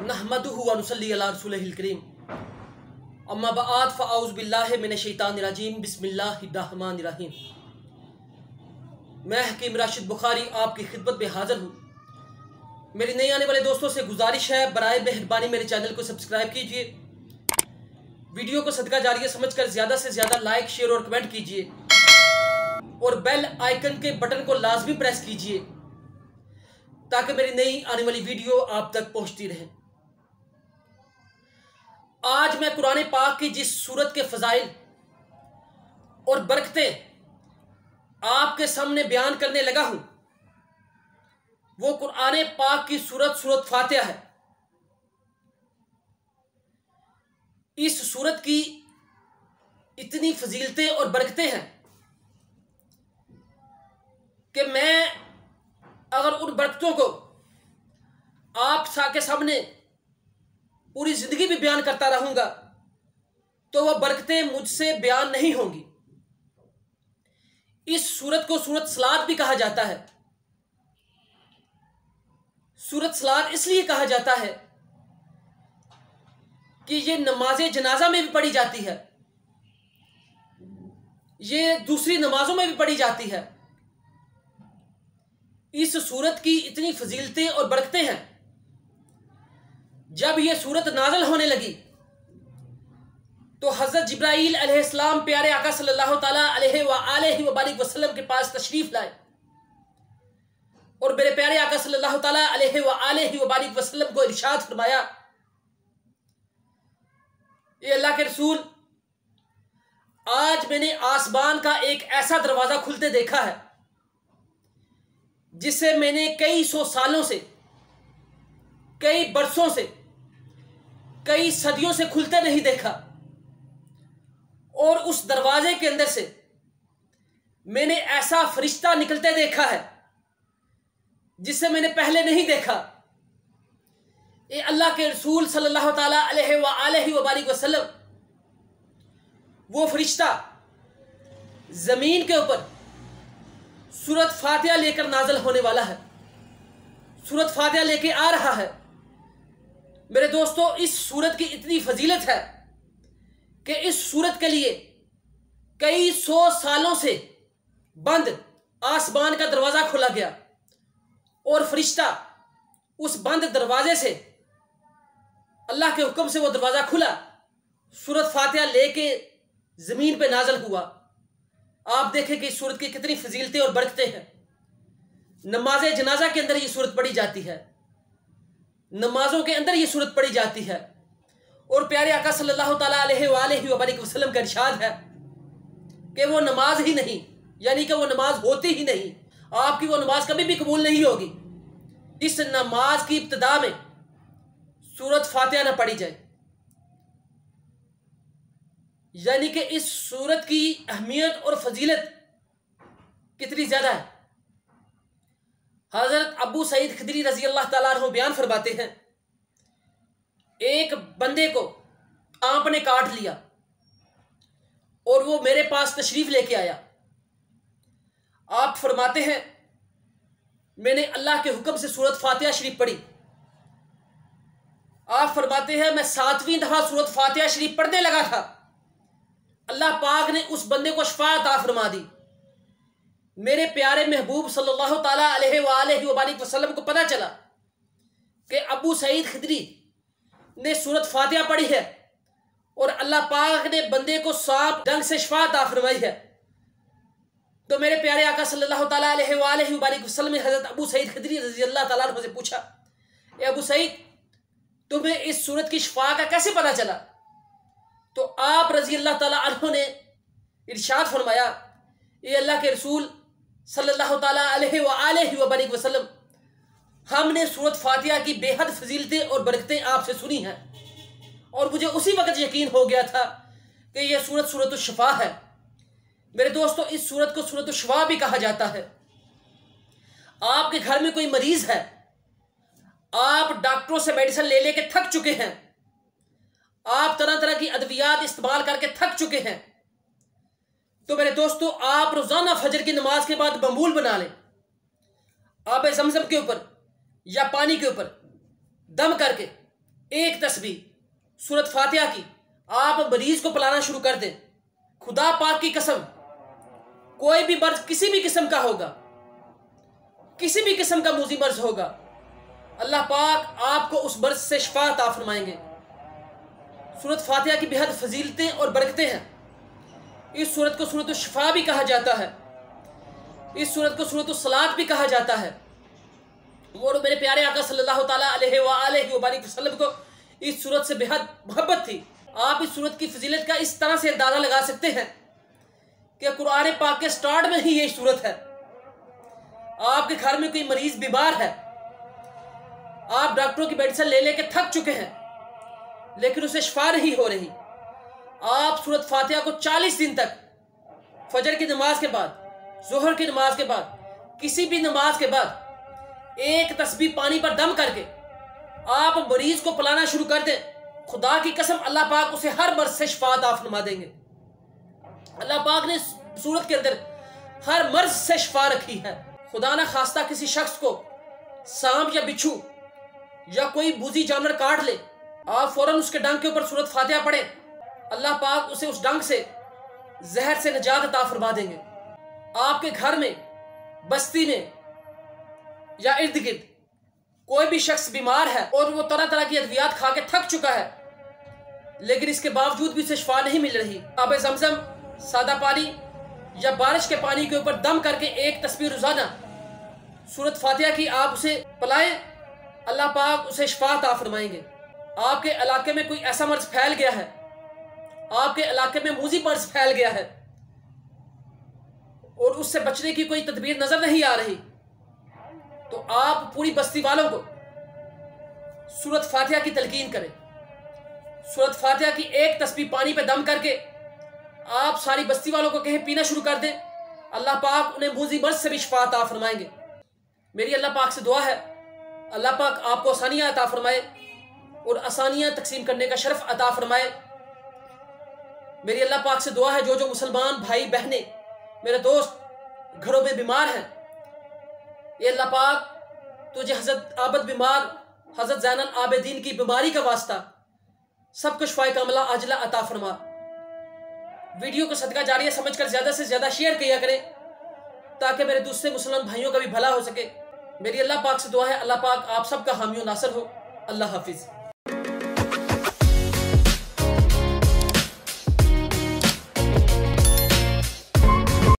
नहमदुहु व नुसल्ली अला रसूलिहिल करीम अम्मा बआद फ़अऊज़ु बिल्लाहि मिनश शैतानिर रजीम बिस्मिल्लाहिर रहमानिर रहीम। मैं हकीम राशिद बुखारी आपकी खिदमत में हाज़िर हूँ। मेरी नए आने वाले दोस्तों से गुजारिश है, बराए मेहरबानी मेरे चैनल को सब्सक्राइब कीजिए, वीडियो को सदका जारिया समझकर ज़्यादा से ज़्यादा लाइक, शेयर और कमेंट कीजिए और बेल आइकन के बटन को लाजमी प्रेस कीजिए ताकि मेरी नई आने वाली वीडियो आप तक पहुंचती रहे। आज मैं कुरान पाक की जिस सूरत के फजाइल और बरकतें आपके सामने बयान करने लगा हूं वो कुरान पाक की सूरत फातिहा है। इस सूरत की इतनी फजीलतें और बरकतें हैं कि मैं अगर उन बरकतों को आप के सामने पूरी जिंदगी भी बयान करता रहूंगा तो वह बरकतें मुझसे बयान नहीं होंगी। इस सूरत को सूरत सलात भी कहा जाता है। सूरत सलात इसलिए कहा जाता है कि ये नमाज जनाजा में भी पढ़ी जाती है, ये दूसरी नमाजों में भी पढ़ी जाती है। इस सूरत की इतनी फजीलतें और बरकतें हैं, जब यह सूरत नाज़िल होने लगी तो हज़रत जिब्राईल अलैहिस्सलाम प्यारे आका सल्लल्लाहु ताला अलैहि वसल्लम के पास तशरीफ लाए और मेरे प्यारे आका सल्लल्लाहु ताला अलैहि वसल्लम को इरशाद फरमाया, ये अल्लाह के रसूल, आज मैंने आसमान का एक ऐसा दरवाजा खुलते देखा है जिसे मैंने कई सौ सालों से, कई बरसों से, कई सदियों से खुलते नहीं देखा, और उस दरवाजे के अंदर से मैंने ऐसा फरिश्ता निकलते देखा है जिसे मैंने पहले नहीं देखा। ये अल्लाह के रसूल सल्लल्लाहु ताला अलैहि वसल्लम वो फरिश्ता जमीन के ऊपर सूरत फातिहा लेकर नाज़िल होने वाला है, सूरत फातिहा लेके आ रहा है। मेरे दोस्तों, इस सूरत की इतनी फजीलत है कि इस सूरत के लिए कई सौ सालों से बंद आसमान का दरवाजा खोला गया और फरिश्ता उस बंद दरवाजे से, अल्लाह के हुक्म से वो दरवाजा खुला, सूरत फातिहा लेके जमीन पे नाज़िल हुआ। आप देखें कि इस सूरत की कितनी फजीलतें और बरकतें हैं। नमाज जनाजा के अंदर ये सूरत पढ़ी जाती है, नमाजों के अंदर ये सूरत पढ़ी जाती है, और प्यारे आका सल्लल्लाहु ताला अलैहि वसल्लम का इरशाद है कि वो नमाज ही नहीं, यानी कि वो नमाज होती ही नहीं, आपकी वो नमाज कभी भी कबूल नहीं होगी इस नमाज की इब्तिदा में सूरत फातिहा ना पढ़ी जाए। यानी कि इस सूरत की अहमियत और फजीलत कितनी ज्यादा है। हजरत अबू सईद खदरी रजी अल्लाह ताला अन्हु बयान फरमाते हैं, एक बंदे को सांप ने काट लिया और वो मेरे पास तशरीफ लेके आया। आप फरमाते हैं, मैंने अल्लाह के हुक्म से सूरत फातिहा शरीफ पढ़ी। आप फरमाते हैं, मैं 7वीं दफा सूरत फातिहा शरीफ पढ़ने लगा था, अल्लाह पाक ने उस बंदे को शफा अता फरमा दी। मेरे प्यारे महबूब सल्लल्लाहु ताला अलैहि वसल्लम को पता चला कि अबू सईद खदरी ने सूरत फातिहा पढ़ी है और अल्लाह पाक ने बंदे को सांप डंग से शफा अता फरमाई है। तो मेरे प्यारे आका सल्लल्लाहु ताला अलैहि वसल्लम ने हजरत अबू सईद खदरी रज़ी अल्लाह ताला अन्हु से पूछा, ए अबू सईद, तुम्हें इस सूरत की शफा का कैसे पता चला? तो आप रज़ी अल्लाह ताला अन्हु ने इरशाद फरमाया, ये अल्लाह के रसूल सल्लल्लाहु ताला अलैहि वसल्लम, हमने सूरत फातिहा की बेहद फजीलतें और बरकतें आपसे सुनी हैं और मुझे उसी वक्त यकीन हो गया था कि यह सूरत सूरत शिफा है। मेरे दोस्तों, इस सूरत को सूरत शिफा भी कहा जाता है। आपके घर में कोई मरीज है, आप डॉक्टरों से मेडिसिन ले लेके थक चुके हैं, आप तरह तरह की अद्वियात इस्तेमाल करके थक चुके हैं, तो मेरे दोस्तों, आप रोजाना फजर की नमाज के बाद बमूल बना लें, आप ज़मज़म के ऊपर या पानी के ऊपर दम करके एक तस्बीह सूरत फातिहा की आप मरीज को पिलाना शुरू कर दें, खुदा पाक की कसम, कोई भी मर्ज किसी भी किस्म का होगा, किसी भी किस्म का मूजी मर्ज होगा, अल्लाह पाक आपको उस मर्ज से शिफा अता फरमाएंगे। सूरत फातिहा की बेहद फजीलतें और बरकतें हैं। इस सूरत को सूरत शिफा भी कहा जाता है, इस सूरत को सूरत सलात भी कहा जाता है। और मेरे प्यारे आका सल्लल्लाहु ताला अलैहि वसल्लम को इस सूरत से बेहद मोहब्बत थी। आप इस सूरत की फजीलत का इस तरह से अंदाजा लगा सकते हैं कि कुरान पाक के स्टार्ट में ही ये सूरत है। आपके घर में कोई मरीज बीमार है, आप डॉक्टरों की मेडिसिन ले लेके थक चुके हैं, लेकिन उसे शिफा नहीं हो रही, आप सूरत फातिहा को 40 दिन तक फजर की नमाज के बाद, जोहर की नमाज के बाद, किसी भी नमाज के बाद एक तस्बीह पानी पर दम करके आप मरीज को पिलाना शुरू कर दें, खुदा की कसम अल्लाह पाक उसे हर मर्ज से शिफा अता फरमा देंगे। अल्लाह पाक ने सूरत के अंदर हर मर्ज से शिफा रखी है। खुदा ना खास्ता किसी शख्स को सांप या बिच्छू या कोई बूजी जानवर काट ले, आप फौरन उसके डंक के ऊपर सूरत फातिहा पढ़े, अल्लाह पाक उसे उस डंक से, जहर से निजात अता फरमा देंगे। आपके घर में, बस्ती में या इर्द गिर्द कोई भी शख्स बीमार है और वो तरह तरह की अद्वियात खा के थक चुका है, लेकिन इसके बावजूद भी उसे शिफा नहीं मिल रही, आब ज़मज़म, सादा पानी या बारिश के पानी के ऊपर दम करके एक तस्बीह रोजाना सूरत फातिहा की आप उसे पिलाएं, अल्लाह पाक उसे शिफा अता फरमाएंगे। आपके इलाके में कोई ऐसा मर्ज फैल गया है, आपके इलाके में मूजी मर्ज फैल गया है और उससे बचने की कोई तदबीर नजर नहीं आ रही, तो आप पूरी बस्ती वालों को सूरत फातिहा की तलकीन करें। सूरत फातिहा की एक तस्बीह पानी पे दम करके आप सारी बस्ती वालों को कहें पीना शुरू कर दें, अल्लाह पाक उन्हें मूजी मर्ज से भी शिफा अता फरमाएंगे। मेरी अल्लाह पाक से दुआ है, अल्लाह पाक आपको आसानियां अता फरमाए और आसानियां तकसीम करने का शर्फ अता फरमाए। मेरी अल्लाह पाक से दुआ है, जो जो मुसलमान भाई बहने, मेरे दोस्त घरों में बीमार हैं, ये अल्लाह पाक तुझे हज़रत आबद बीमार, हज़रत ज़ैनुल आबिदीन की बीमारी का वास्ता सबको शिफाए कामिला आजिला अता फरमा। वीडियो को सदका जारिया समझकर ज़्यादा से ज़्यादा शेयर किया करें ताकि मेरे दूसरे मुसलमान भाइयों का भी भला हो सके। मेरी अल्लाह पाक से दुआ है, अल्लाह पाक आप सबका हामी और नासर हो। अल्लाह हाफिज़।